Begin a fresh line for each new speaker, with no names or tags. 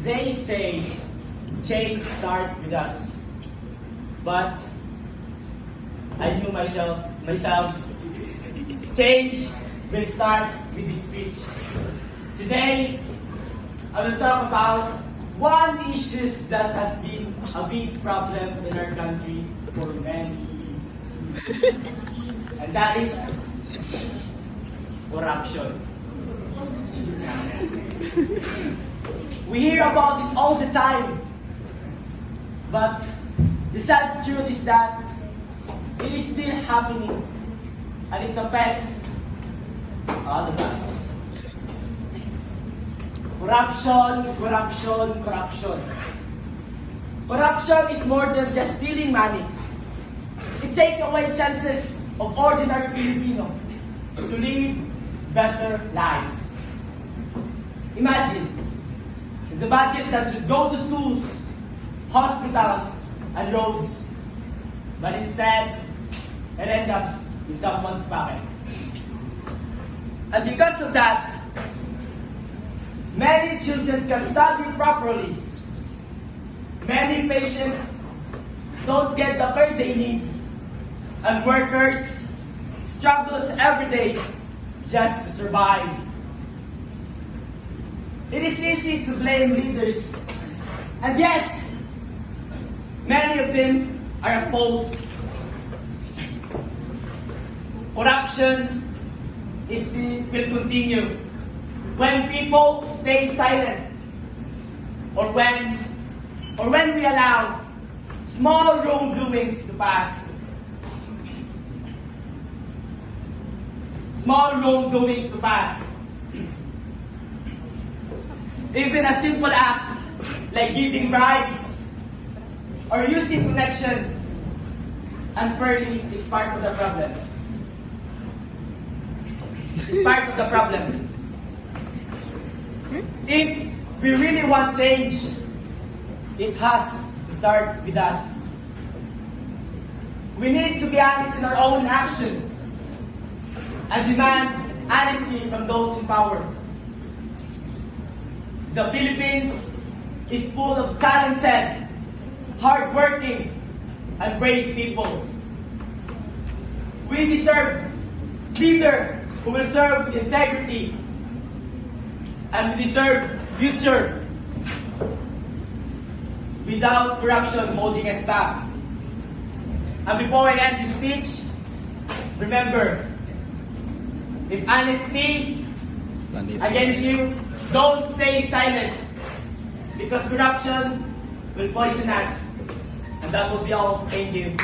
They say change starts with us. But I knew myself, change will start with this speech. Today, I will talk about one issue that has been a big problem in our country for many years. And that is corruption. We hear about it all the time. But the sad truth is that it is still happening and it affects all of us. Corruption, corruption, corruption. Corruption is more than just stealing money. It takes away chances of ordinary Filipino to live better lives. Imagine the budget that should go to schools, hospitals, and roads, but instead, it ends up in someone's pocket. And because of that, many children can study properly. Many patients don't get the care they need, and workers struggle every day just to survive. It is easy to blame leaders, and yes, many of them are at fault. Corruption will continue when people stay silent, or when we allow small wrongdoings to pass. Small wrongdoings to pass. Even a simple act like giving bribes or using connection unfairly is part of the problem. It's part of the problem. If we really want change, it has to start with us. We need to be honest in our own action and demand honesty from those in power. The Philippines is full of talented, hardworking, and brave people. We deserve leaders who will serve with integrity, and we deserve future without corruption holding us back. And before I end this speech, remember, if honesty against you, don't stay silent, because corruption will poison us. And that will be all. Thank you.